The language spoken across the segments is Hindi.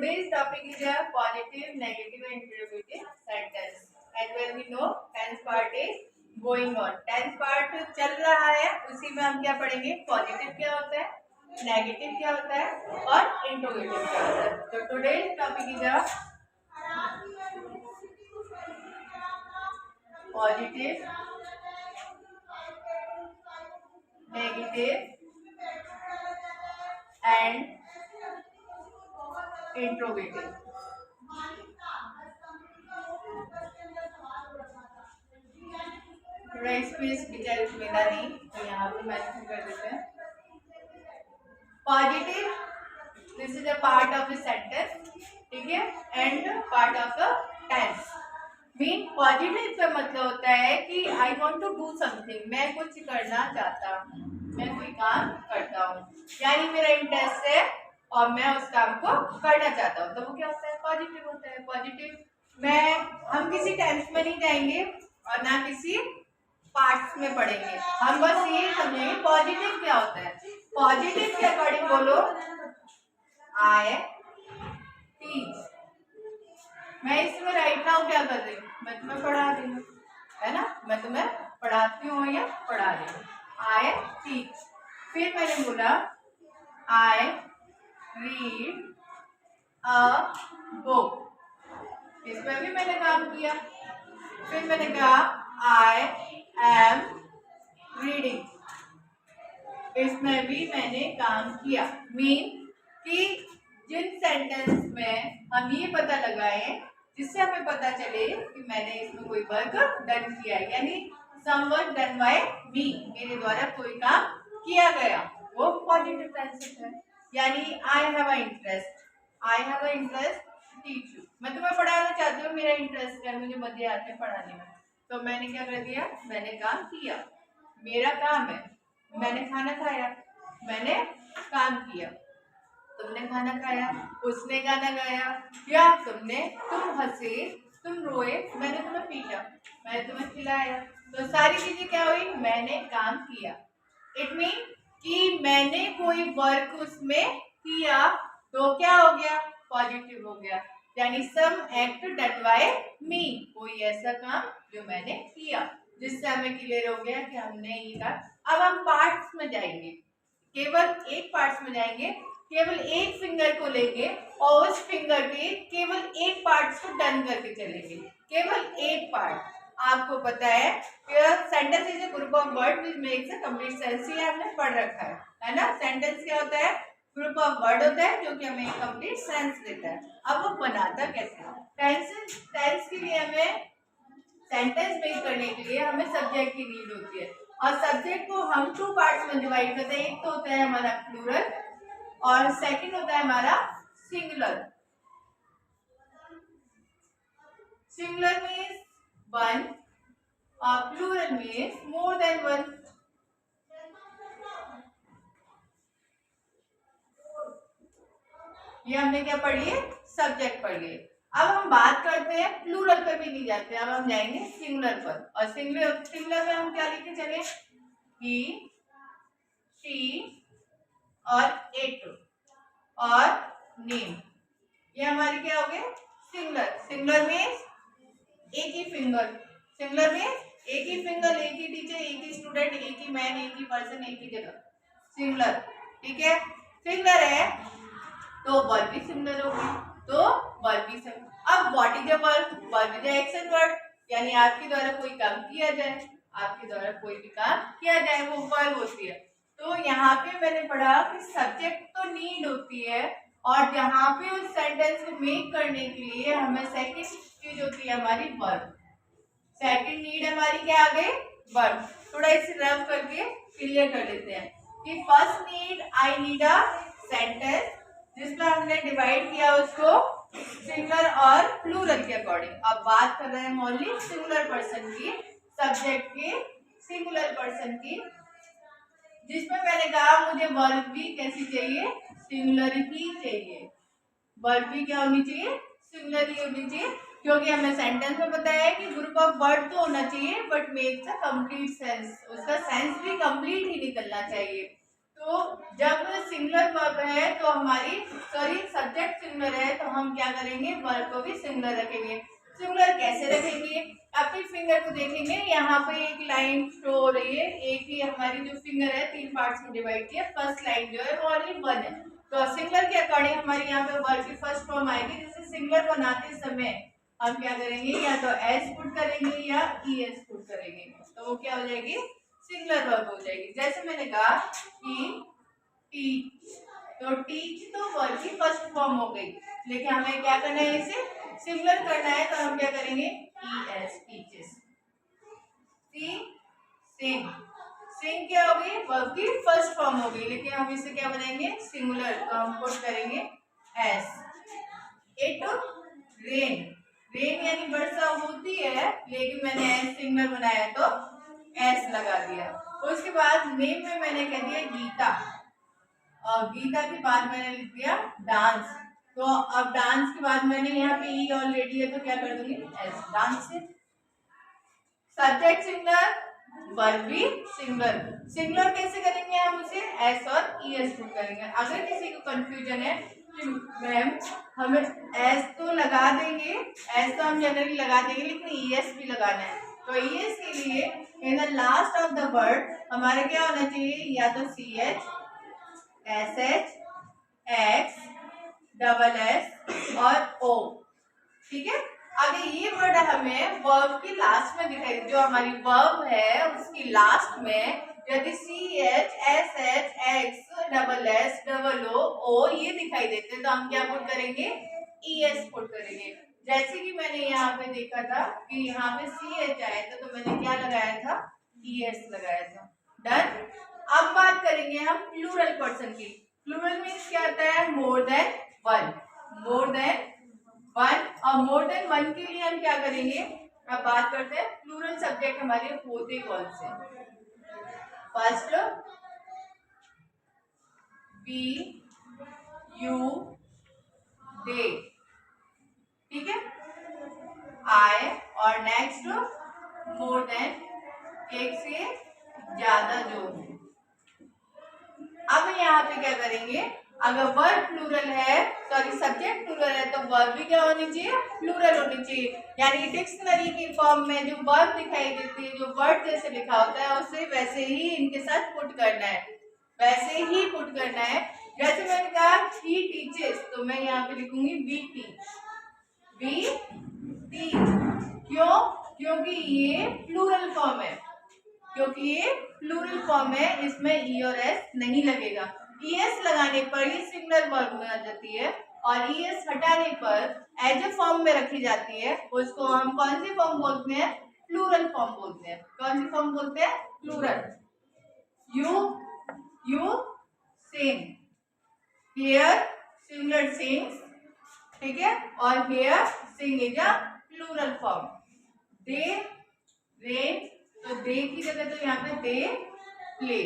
today's topic is a positive, negative, and interrogative sentence. And when we know tense part is going on. Tense part चल रहा है, उसी में हम क्या पढ़ेंगे? पॉजिटिव क्या होता है, नेगेटिव क्या होता है और इंट्रोगेटिव क्या होता है. तो today's topic is a positive, negative, and interrogative. थोड़ा स्पेस बेचारे मिला नहीं, तो यहाँ पे मेंशन कर देते हैं. Positive, this is a part of a sentence, ठीक है, and part of a tense. Mean positive का मतलब होता है कि I want to do something, मैं कुछ करना चाहता हूँ, मैं कोई काम करता हूँ, यानी मेरा इंटरेस्ट है और मैं उस काम को करना चाहता हूँ, तो वो क्या होता है? पॉजिटिव होता है. पॉजिटिव में हम किसी टेंस में नहीं जाएंगे और ना किसी पार्ट्स में पढ़ेंगे, हम बस ये समझेंगे पॉजिटिव क्या होता है. पॉजिटिव के अकॉर्डिंग बोलो, आई टीच. मैं इसमें राइट नाउ क्या कर रही हूँ? मैं तुम्हें पढ़ा रही हूँ, है ना, मैं तुम्हें पढ़ाती हूँ या पढ़ा रही हूँ. I teach. फिर मैंने बोला आई रीड अ बुक, इसमें भी मैंने काम किया. फिर मैंने कहा आई एम रीडिंग, इसमें भी मैंने काम किया. मीन कि जिन सेंटेंस में हम ये पता लगाएं जिससे हमें पता चले कि मैंने इसमें कोई वर्क डन किया है, यानी सम वर्क डन बाय मी, मेरे द्वारा कोई काम किया गया, वो पॉजिटिव टेंस है. यानी I have a interest, I have a interest teach you, मैं तुम्हें पढ़ाना चाहती हूँ, मेरा इंटरेस्ट है, मुझे मजे आते हैं पढ़ाने में, तो मैंने क्या कर दिया? मैंने काम किया, मेरा काम है. मैंने खाना खाया, मैंने काम किया. तुमने खाना खाया, उसने गाना गाया, या तुम हंसे, तुम रोए, मैंने तुम्हें पीटा, मैंने तुम्हें खिलाया, तो सारी चीजें क्या हुई? मैंने काम किया. इट मीन कि मैंने कोई वर्क उसमें किया, तो क्या हो गया? पॉजिटिव हो गया. यानी सम एक्ट डन बाय मी, कोई ऐसा काम जो मैंने किया, जिससे हमें क्लियर हो गया कि हमने ये काम. अब हम पार्ट्स में जाएंगे, केवल एक पार्ट्स में जाएंगे, केवल एक फिंगर को लेंगे और उस फिंगर के केवल एक पार्ट्स को डन करके चलेंगे, केवल एक पार्ट. आपको पता है कि sentence is a group of word which makes a complete sense, ये हमने पढ़ रखा है ना. सेंटेंस क्या होता है? ग्रुप ऑफ वर्ड होता है जो कि हमें एक कंप्लीट सेंस देता है. अब वो बनाता कैसे? टेंस के लिए हमें सेंटेंस मेक करने के लिए हमें सब्जेक्ट की नीड होती है, और सब्जेक्ट को हम टू पार्ट्स में डिवाइड करते हैं. एक तो होता है हमारा प्लूरल और सेकंड होता है हमारा सिंगुलर. सिंगुलर मीन्स वन और plural means more than one. ये हमने क्या पढ़ लिए? सब्जेक्ट पढ़ लिए. अब हम बात करते हैं प्लूरल पे भी नहीं जाते, अब हम जाएंगे सिंगुलर पर. और सिंगुलर में हम क्या लिखे चले? ही, शी और इट और नेम, ये हमारे क्या हो गए? सिंगुलर. सिंगुलर मीन्स एक ही फिंगर, सिंगुलर मीन्स एक ही फिंगर, एक ही टीचर, एक ही स्टूडेंट, एक ही मैन, एक ही पर्सन, एक ही जगह. सिंगुलर, ठीक है. सिंगुलर है तो वर्ब भी सिंगुलर होगी, तो वर्ब भी सिंगुलर. अब what is a verb? Verb is a action word, यानी आपके द्वारा कोई काम किया जाए, आपके द्वारा कोई भी काम किया जाए, वो वर्ब होती है. तो यहाँ पे मैंने पढ़ा कि सब्जेक्ट तो नीड होती है, और जहाँ पे उस सेंटेंस को मेक करने के लिए हमें सेकंड चीज होती है हमारी वर्ब. सेकंड नीड हमारी क्या आ गई? वर्ब. थोड़ा इसे रब करके क्लियर कर लेते हैं कि first need, I need a sentence, जिसमें हमने डिवाइड किया उसको सिंगुलर और प्लूरल के अकॉर्डिंग. अब बात कर रहे हैं ओनली सिंगुलर पर्सन की, सब्जेक्ट की, सिंगुलर पर्सन की, जिसमें मैंने कहा मुझे वर्ब भी कैसी चाहिए? सिंगुलर ही चाहिए. वर्ब भी क्या होनी चाहिए? सिंगुलर ही होनी चाहिए, क्योंकि हमें सेंटेंस में बताया है कि ग्रुप ऑफ वर्ड तो होना चाहिए but makes a complete sense, उसका सेंस भी कंप्लीट ही निकलना चाहिए. तो तो जब सिंगुलर वर्ब है तो हमारी सब्जेक्ट सिंगुलर है तो हम क्या करेंगे, वर्ब को भी सिंगुलर रखेंगे। सिंगुलर कैसे रखेंगे, अपनी फिंगर को देखेंगे, यहाँ पे एक लाइन शो हो रही है, एक ही हमारी जो फिंगर है 3 पार्ट्स में डिवाइड किया, फर्स्ट लाइन जो है वो ओनली 1 है, तो सिंगुलर के अकॉर्डिंग हमारे यहाँ पे वर्ब की फर्स्ट फॉर्म आएगी। जैसे सिंगुलर बनाते समय हम क्या करेंगे, या तो एस पुट करेंगे या ई एस पुट करेंगे, तो वो क्या हो जाएगी, सिंगुलर वर्ब हो जाएगी। जैसे मैंने कहा कि टीच, तो टीच तो वर्ब की फर्स्ट फॉर्म हो गई, लेकिन हमें क्या करना है, इसे सिंगुलर करना है, तो हम क्या करेंगे, ई एस, टीचेस। सी सिंग, सिंग क्या हो गई, वर्ब की फर्स्ट फॉर्म हो गई, लेकिन हम इसे क्या बनाएंगे, सिंगुलर, तो हम पुट करेंगे एस। इट रेन, रेन यानी वर्षा होती है, लेकिन मैंने एस सिंगुलर बनाया तो एस लगा दिया। उसके बाद नेम में मैंने कह दिया गीता, और गीता के बाद मैंने लिख दिया डांस, तो अब डांस के बाद मैंने यहाँ पे ई ऑलरेडी है तो क्या कर दूंगी, एस, डांस से। सब्जेक्ट सिंगुलर, वर्ब भी सिंगुलर। सिंगुलर कैसे करेंगे हम उसे, एस और ई एस पुट करेंगे। अगर किसी को कंफ्यूजन है कि मैम हमें एस तो लगा देंगे, एस तो हम जनरली लगा देंगे, लेकिन ई एस भी लगाना है, तो ई एस के लिए in the last of the word हमारा क्या होना चाहिए, या तो C H, S H, X, double S और ओ, ठीक है। अगर ये वर्ड हमें वर्ब की लास्ट में दिखाई, जो हमारी वर्ब है उसकी लास्ट में यदि C H, S H, X, double S, double O ये दिखाई देते हैं, तो हम क्या पुट करेंगे, ई एस पुट करेंगे। जैसे कि मैंने यहाँ पे देखा था कि यहाँ पे सी एच आया था, तो मैंने क्या लगाया था, ई एस लगाया था। डन। अब बात करेंगे हम प्लूरल पर्सन की। प्लूरल मीन्स क्या आता है, मोर देन वन, मोर देन वन, और मोर देन वन के लिए हम क्या करेंगे, अब बात करते हैं प्लूरल सब्जेक्ट हमारे होते कौन से। फर्स्ट वी, यू, दे, ठीक है, आई, और नेक्स्ट मोर देन, एक से ज्यादा जो। अब यहाँ पे क्या करेंगे, अगर वर्ब प्लूरल है, सॉरी सब्जेक्ट प्लूरल है, तो वर्ब भी क्या होनी चाहिए, प्लूरल होनी चाहिए। यानी डिक्शनरी की फॉर्म में जो वर्ब दिखाई देती है, जो वर्ड जैसे लिखा होता है, उसे वैसे ही इनके साथ पुट करना है, वैसे ही पुट करना है। जैसे मैंने कहा ही टीचेस, तो मैं यहाँ पे लिखूंगी वी टीच, वी टीच। क्यों, क्योंकि ये प्लूरल फॉर्म है, क्योंकि ये प्लूरल फॉर्म है, इसमें ई और एस नहीं लगेगा। ई एस लगाने पर ये सिंगुलर वर्ब में आ जाती है, और ई एस हटाने पर एज ए फॉर्म में रखी जाती है, उसको हम कौन सी फॉर्म बोलते हैं, प्लूरल फॉर्म बोलते हैं। कौन सी फॉर्म बोलते हैं, plural. You sing, here singular sings, ठीक है, और here sing is a plural form. They rain, तो दे की जगह तो यहाँ पे they play,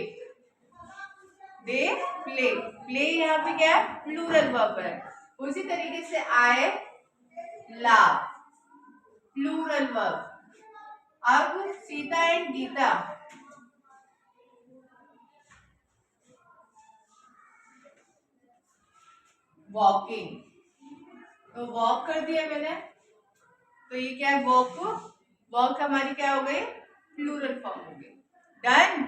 they play, play यहाँ पे क्या है, प्लूरल वर्ब है। उसी तरीके से आई लाव, प्लूरल वर्ब। अब सीता एंड गीता, वॉकिंग, तो वॉक कर दिया मैंने, तो ये क्या है, वॉक, वॉक हमारी क्या हो गई, प्लूरल फॉर्म हो गई। डन।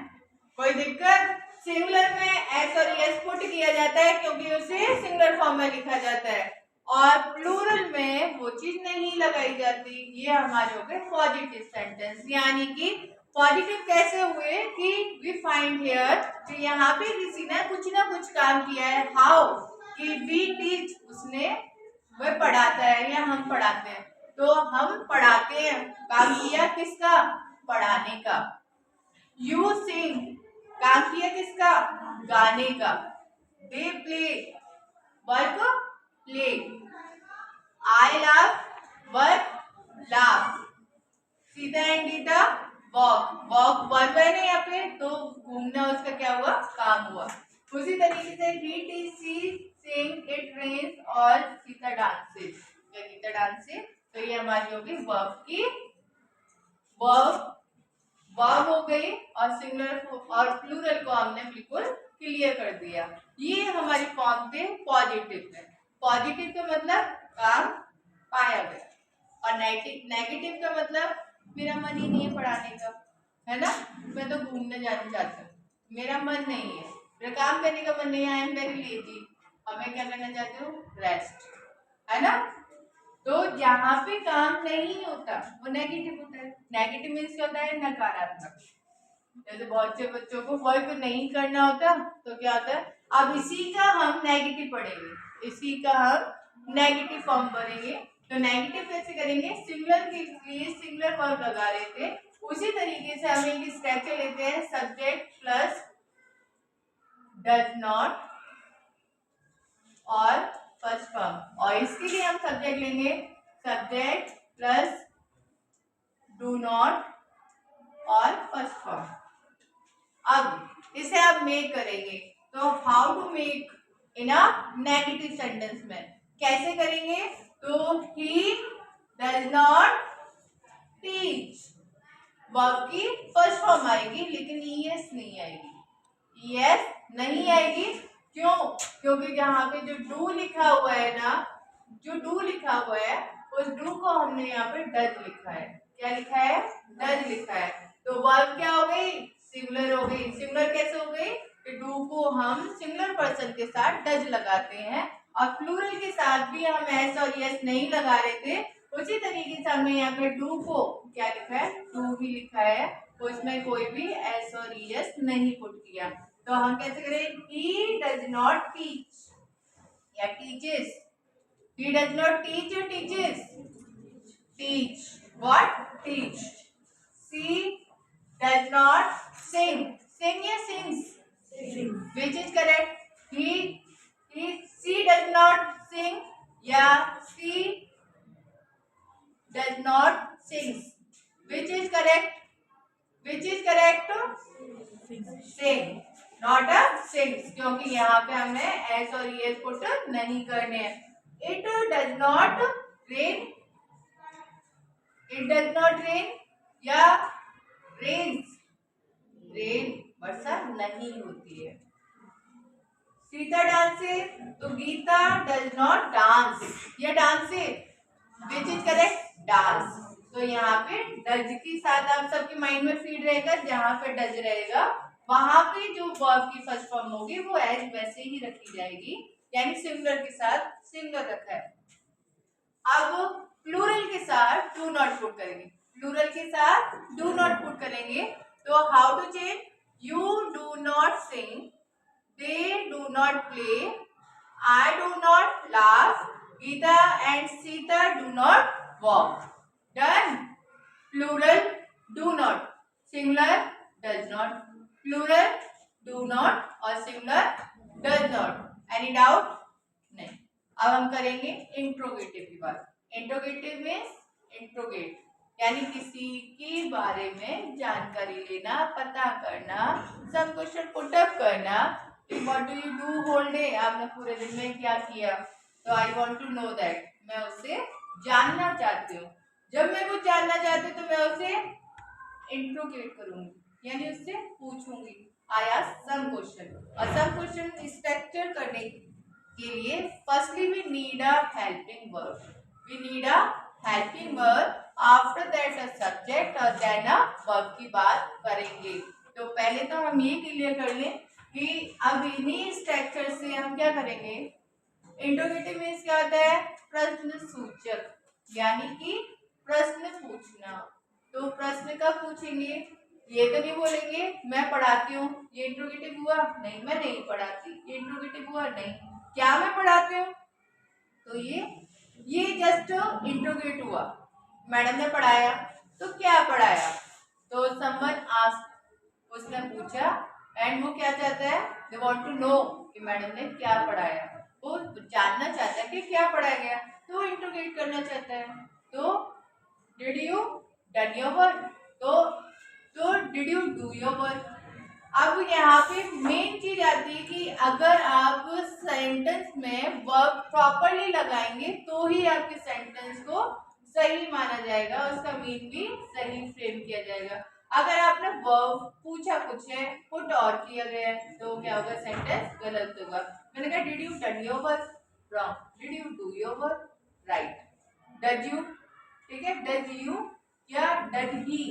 कोई दिक्कत, सिंगुलर में एस और एस पुट किया जाता है क्योंकि उसे सिंगुलर फॉर्म में लिखा जाता है, और प्लूरल में वो चीज नहीं लगाई जाती। ये हमारे हो गए पॉजिटिव सेंटेंस। यानी कि पॉजिटिव कैसे हुए कि वी फाइंड हियर कि यहाँ पे किसी ने कुछ ना कुछ काम किया है। हाउ, कि वी टीच, उसने, वह पढ़ाता है या हम पढ़ाते हैं, तो हम पढ़ाते हैं, काम किया किसका, पढ़ाने का। यू सिंग, काम किया किसका, गाने का। They play, work play. I laugh, work laugh. Sita and Gita walk, walk verb है ना यहाँ पे, तो घूमना उसका क्या हुआ, काम हुआ। उसी तरीके से ही T C sing it rains और सीता डांसेस, या गीता डांसेस, तो ये हमारी होगी वर्ब की, वर्ब वर्ब हो गई, और सिंगुलर और प्लूरल को हमने बिल्कुल क्लियर कर दिया। ये हमारी फॉर्म थे पॉजिटिव में। पॉजिटिव का मतलब काम पाया गया, और नेगेटिव का मतलब मेरा मन ही नहीं है पढ़ाने का, है ना, मैं तो घूमने जाना चाहती हूँ, मेरा मन नहीं है, मेरा काम करने का मन नहीं है, आई एम वेरी लेजी, और मैं क्या करना चाहती हूँ, रेस्ट, है ना। तो जहाँ पे काम नहीं होता वो नेगेटिव होता है। नेगेटिव मीन्स क्या होता है, नकारात्मक। जैसे बहुत से बच्चों को वर्क नहीं करना होता तो क्या होता है, अब इसी का हम नेगेटिव पढ़ेंगे, इसी का हम नेगेटिव फॉर्म पढ़ेंगे। तो नेगेटिव कैसे करेंगे, सिंगुलर के लिए सिंगुलर वर्ब लगा रहे थे, उसी तरीके से हम एक स्ट्रक्चर लेते हैं, सब्जेक्ट प्लस डज नॉट और फर्स्ट फॉर्म, और इसके लिए हम सब्जेक्ट लेंगे सब्जेक्ट प्लस डू नॉट और फर्स्ट फॉर्म। अब इसे आप मेक करेंगे, तो how to make in a negative sentence में कैसे करेंगे, तो he does not teach, verb की फर्स्ट फॉर्म आएगी लेकिन ईएस नहीं आएगी, ईएस नहीं आएगी। क्यों, क्योंकि जहाँ पे जो डू लिखा हुआ है ना, जो डू लिखा हुआ है उस डू को हमने यहाँ पे डज लिखा है, क्या लिखा है, डज लिखा है। तो वर्ब क्या हो गई, सिंगुलर हो गई। सिंगुलर कैसे हो गई, कि डू को हम सिंगुलर पर्सन के साथ डज लगाते हैं, और प्लूरल के साथ भी हम एस और यस नहीं लगा रहे थे, उसी तरीके से हमने यहाँ पे डू को क्या लिखा है, डू भी लिखा है, तो इसमें कोई भी एस और यस नहीं पुट किया। तो हम कैसे करें, ही डज नॉट टीच या teaches, he does not teach or teaches, teach, what, teach. She does not sing, sing या sings, which is correct, she does not sing या she does not sings, which is correct, which is correct, sing, not a sings, क्योंकि यहाँ पे हमने एस और ईएस पुट नहीं करने हैं। It does not rain, it does not rain या rains, rain वर्षा नहीं होती है। सीता डांसेस, तो गीता डज नॉट डांस या dances, which is correct, dance. तो यहाँ पे डज के साथ आप सबके माइंड में फीड रहेगा, जहाँ पे डज रहेगा वहां पे जो वर्ब की फर्स्ट फॉर्म होगी वो एज वैसे ही रखी जाएगी, यानी सिंगुलर के साथ सिंगुलर रखा है। अब प्लूरल के साथ डू नॉट पुट करेंगे, प्लूरल के साथ डू नॉट पुट करेंगे, तो how to change, you do not sing, they do not play, I do not laugh, Geeta and Sita do not walk. Done. Plural do not, singular does not, plural do not और singular does not. Any doubt, नहीं। अब हम करेंगे इंट्रोगेटिव की बात। इंट्रोगेटिव मीन्स इंट्रोगेट, यानी किसी के बारे में जानकारी लेना, पता करना, सब क्वेश्चन पुट अप करना। What do you do whole day, आपने पूरे दिन में क्या किया, तो I want to know that, मैं उससे जानना चाहती हूँ। जब मैं कुछ जानना चाहती हूँ तो मैं उसे इंट्रोगेट करूंगी, यानी उससे पूछूंगी, आई आस्क सम क्वेश्चन। और सम क्वेश्चन स्ट्रक्चर करने के लिए firstly we need a helping verb, we need a helping verb, after that a subject और देन अ वर्ब की बात करेंगे। तो पहले तो हम ये क्लियर कर लें कि अब इन्हीं स्ट्रक्चर से हम क्या करेंगे। इंट्रोगेटिव मीन्स क्या होता है, प्रश्न सूचक, यानी कि प्रश्न पूछना। तो प्रश्न कब पूछेंगे, ये तो नहीं बोलेंगे मैं पढ़ाती हूँ, ये इंट्रोगेटिव हुआ, नहीं मैं नहीं पढ़ाती, ये इंट्रोगेटिव हुआ, नहीं क्या मैं पढ़ाती हूँ, तो ये जस्ट इंट्रोगेट हुआ। मैडम ने पढ़ाया, तो क्या पढ़ाया, तो समवन आस्क्ड, उसने पूछा, एंड वो क्या चाहता है, दे वांट टू नो कि मैडम ने क्या पढ़ाया, वो जानना चाहता है कि क्या पढ़ाया गया, तो इंट्रोगेट करना चाहता है। तो did you done your work, तो did you do your work. अब यहाँ पे मेन चीज आती है कि अगर आप सेंटेंस में वर्ब प्रॉपरली लगाएंगे तो ही आपके सेंटेंस को सही माना जाएगा, उसका मीन भी सही फ्रेम किया जाएगा। अगर आपने वर्ब पूछा कुछ है, पुट और किया गया है, तो क्या होगा, सेंटेंस गलत होगा। मैंने कहा did you done your work, wrong. Did you do your work, right. Does you, ठीक है, डज यू या डज ही,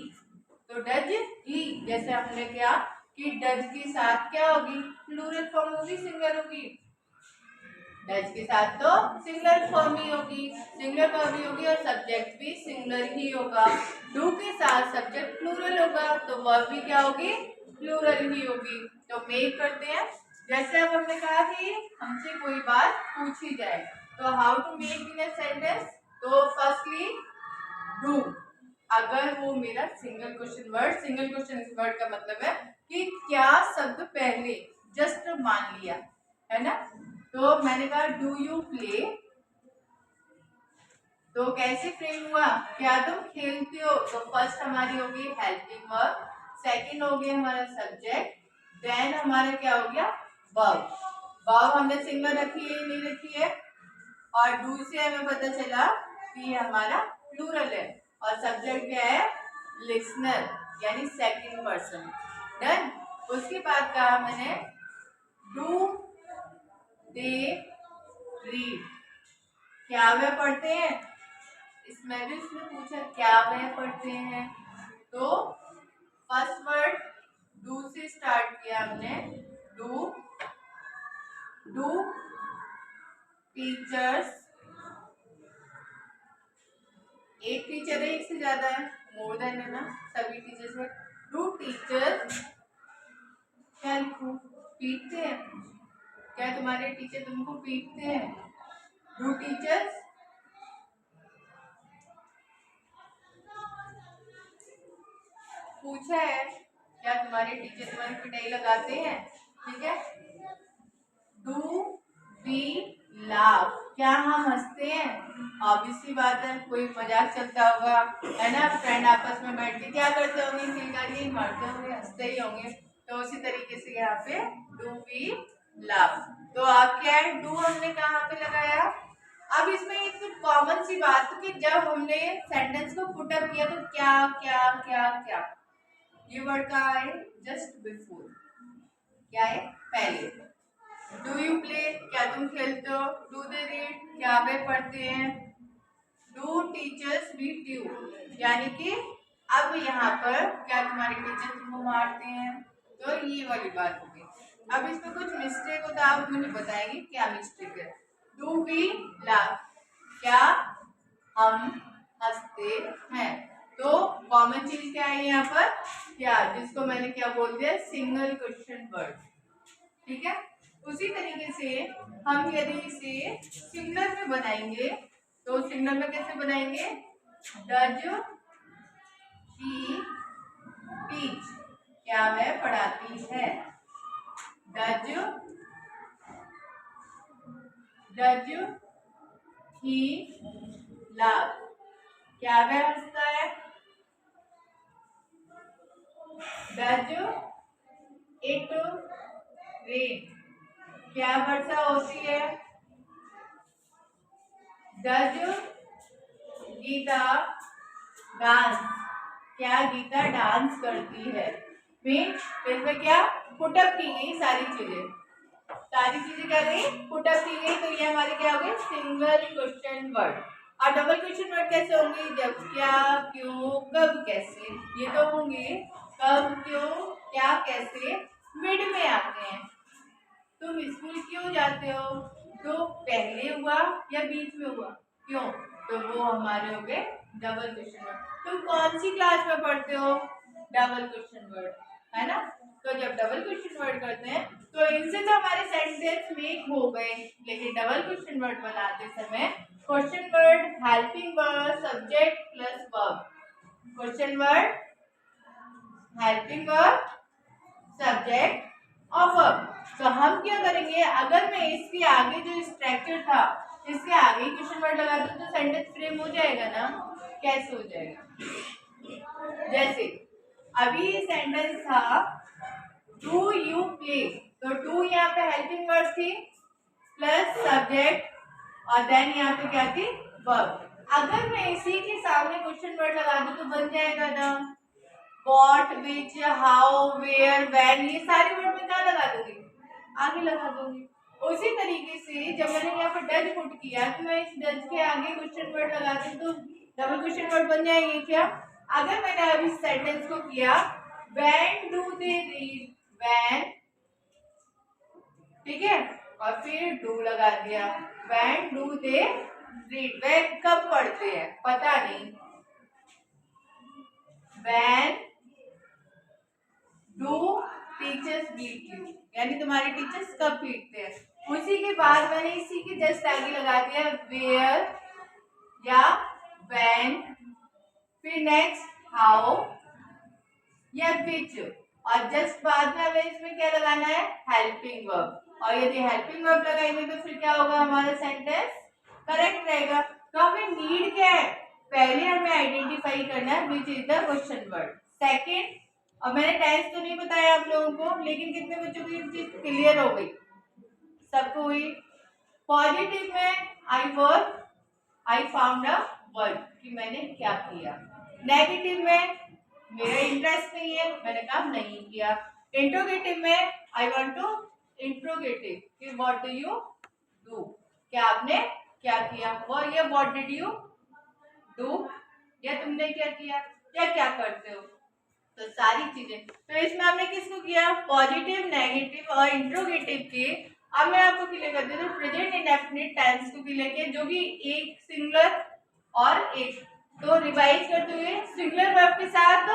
तो डज ही जैसे हमने क्या कि डज के साथ क्या होगी, प्लूरल फॉर्म होगी, सिंगुलर होगी। डज के साथ तो सिंगुलर फॉर्म ही होगी, सिंगुलर फॉर्म ही होगी और सब्जेक्ट भी सिंगुलर ही होगा। डू के साथ सब्जेक्ट प्लूरल होगा तो वर्ब भी क्या होगी, प्लूरल ही होगी। तो मेक करते हैं, जैसे अब हमने कहा कि हमसे कोई बात पूछी जाए, तो how to make in a sentence, तो फर्स्टली डू, अगर वो मेरा सिंगल क्वेश्चन वर्ड का मतलब है कि क्या शब्द पहले, जस्ट मान लिया है ना। तो मैंने कहा डू यू प्ले, तो कैसे फ्रेम हुआ, क्या तुम खेलते हो, तो फर्स्ट हमारी होगी हेल्पिंग वर्ब, सेकंड हो गया हमारा सब्जेक्ट, देन हमारा क्या हो गया वर्ब। वर्ब हमने सिंगल रखी है नहीं रखी है, और डू से हमें पता चला कि ये हमारा प्लूरल है, और सब्जेक्ट क्या है, लिसनर यानी सेकंड पर्सन। डन। उसके बाद कहा मैंने डू दे रीड, क्या वे पढ़ते हैं, इसमें भी उसने पूछा क्या वे पढ़ते हैं, तो फर्स्ट वर्ड डू से स्टार्ट किया हमने, डू, डू टीचर्स, एक टीचर है, एक से ज्यादा है, मोर देन है ना, सभी टीचर्स में। डू टीचर्स, क्या लिखूं, पीटते हैं, क्या तुम्हारे टीचर तुमको पीटते हैं, डू टीचर्स, पूछा है क्या तुम्हारे टीचर तुम्हारी पिटाई लगाते हैं, ठीक है। डू वी लाफ, क्या हम हंसते हैं, ऑब्वियसली बात है, कोई मजाक चलता होगा है ना, फ्रेंड आपस में बैठ के क्या करते होंगे, किलकारी मारते होंगे, हंसते ही होंगे, तो उसी तरीके से यहाँ पे डू वी लाफ। तो आप क्या है, डू हमने कहाँ पे लगाया। अब इसमें एक कॉमन सी बात कि जब हमने सेंटेंस को पुट अप किया तो क्या क्या क्या क्या, ये वर्ड कहाँ है, जस्ट बिफोर, क्या है पहले। डू यू प्ले, क्या तुम खेलते हो, डू दे रीड, क्या वे पढ़ते हैं, डू टीचर्स बीट यू, यानी कि अब यहाँ पर क्या तुम्हारे टीचर तुमको मारते हैं, तो ये वाली बात होगी। अब इसमें कुछ मिस्टेक होता है, आप मुझे बताएंगे क्या मिस्टेक है। डू वी लाफ, क्या हम हंसते हैं, तो कॉमन चीज क्या है यहाँ पर, क्या, जिसको मैंने क्या बोल दिया, सिंगल क्वेश्चन वर्ड, ठीक है। उसी तरीके से हम यदि इसे सिंगुलर में बनाएंगे, तो सिंगुलर में कैसे बनाएंगे, डज ही टीच, क्या वह पढ़ाती है, डज ही लाफ, क्या वह हंसता है, डज इट रेन, क्या वर्षा होती है, डज गीता डांस, क्या गीता डांस करती है। इसमें क्या पुटअप की गई सारी चीजें क्या गई पुटअप की गई, तो ये हमारे क्या हो गए, सिंगल क्वेश्चन वर्ड। और डबल क्वेश्चन वर्ड कैसे होंगे, जब क्या क्यों कब कैसे, ये तो होंगे कब क्यों क्या कैसे मिड में आते हैं। तुम स्कूल क्यों जाते हो, तो पहले हुआ या बीच में हुआ, क्यों, तो वो हमारे हो गए डबल क्वेश्चन वर्ड। तुम कौन सी क्लास में पढ़ते हो, डबल क्वेश्चन वर्ड, है ना। तो जब डबल क्वेश्चन वर्ड करते हैं तो इनसे तो हमारे सेंटेंस मेक हो गए, लेकिन डबल क्वेश्चन वर्ड बनाते समय question word, helping word, subject plus verb, question word, helping verb, subject और वर्ब। तो हम क्या करेंगे, अगर मैं इसके आगे जो स्ट्रक्चर था इसके आगे क्वेश्चन वर्ड लगा दूं तो सेंटेंस फ्रेम हो जाएगा ना, कैसे हो जाएगा, जैसे अभी सेंटेंस था डू यू प्ले, तो डू यहाँ पे हेल्पिंग वर्ड थी प्लस सब्जेक्ट और देन यहाँ पे क्या थी वर्ब। अगर मैं इसी के सामने क्वेश्चन वर्ड लगा दूं तो बन जाएगा ना, what, which, how, where, when, ये सारे वर्ड में क्या लगा दूंगी, आगे लगा दूंगी। उसी तरीके से जब मैंने यहाँ पर डज पुट किया तो मैं इस डज के आगे क्वेश्चन वर्ड लगा दूँ तो डबल क्वेश्चन वर्ड बन जाएंगे क्या। अगर मैंने अभी सेंटेंस को किया when do they read, when, ठीक है, और फिर डू लगा दिया, व्हेन डू दे रीड, वे कब पढ़ते हैं पता नहीं, when do teachers beat you, यानी तुम्हारे टीचर्स कब पीटते हैं। उसी के बाद मैंने इसी के जस्ट आगे लगा दिया वेयर या व्हेन, फिर नेक्स्ट हाउ या विच, और जस्ट बाद में हमें इसमें क्या लगाना है, हेल्पिंग वर्ब, और यदि हेल्पिंग वर्ब लगाएंगे तो फिर क्या होगा, हमारा सेंटेंस करेक्ट रहेगा। तो हमें नीड क्या है, पहले हमें आइडेंटिफाई करना है which is the question word. Second, अब मैंने टेंस तो नहीं बताया आप लोगों को, लेकिन कितने बच्चों को ये चीज क्लियर हो गई, सबको हुई। पॉजिटिव में आई फाउंड अ वर्ड, कि मैंने क्या किया। नेगेटिव में मेरा इंटरेस्ट नहीं है, मैंने काम नहीं किया। इंट्रोगेटिव में आई वांट टू इंट्रोगेटिव, कि व्हाट डू यू डू, क्या आपने क्या किया, वो ये व्हाट डिड यू डू, या तुमने क्या किया, या क्या करते हो, तो सारी चीजें। तो इसमें हमने किसको किया, पॉजिटिव, नेगेटिव और इंट्रोगेटिव के। अब मैं आपको क्लियर कर देता हूँ प्रेजेंट इंडेफिनिट टेंस को क्लियर किया, जो कि एक सिंगुलर और एक, तो रिवाइज करते हुए सिंगुलर वर्ब के साथ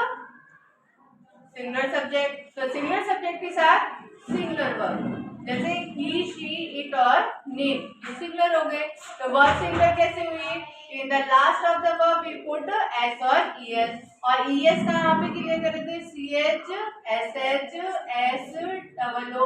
सिंगुलर सब्जेक्ट, तो सिंगुलर सब्जेक्ट के साथ सिंगुलर वर्ब, जैसे ही, शी, इट और नेम, ये सिंगुलर हो गए। तो वर्ब सिंगुलर कैसे हुई, in the last of the verb we put S और ईएस, और ईएस का यहाँ पे क्लियर कर देते हैं C H S H S double O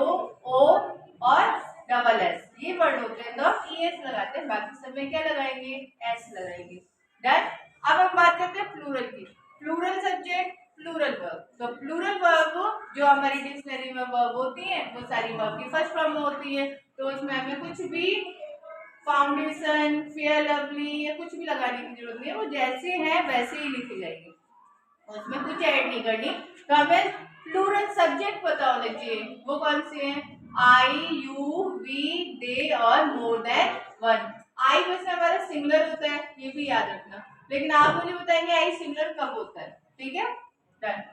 और डबल एस, ये वर्ड होते हैं तो ईएस लगाते हैं, बाकी सब में क्या लगाएंगे, एस लगाएंगे। डन। अब हम बात करते हैं प्लूरल की, प्लूरल सब्जेक्ट प्लूरल वर्ब। तो प्लूरल वर्ब जो हमारी डिक्शनरी में वर्ब होती है वो सारी वर्ब की फर्स्ट फॉर्म में होती है, तो उसमें हमें कुछ भी फाउंडेशन, फेयर लवली या कुछ भी लगाने की जरूरत नहीं है, वो जैसे है वैसे ही लिखी जाएगी, उसमें कुछ ऐड नहीं करनी। तो हमें प्लूरल सब्जेक्ट पता होने चाहिए, वो कौन से हैं, आई, यू, वी, दे और मोर देन वन। आई वैसे हमारा सिंगुलर होता है, ये भी याद रखना, लेकिन आप मुझे बताएंगे आई सिंगुलर कब होता है, ठीक है। डन।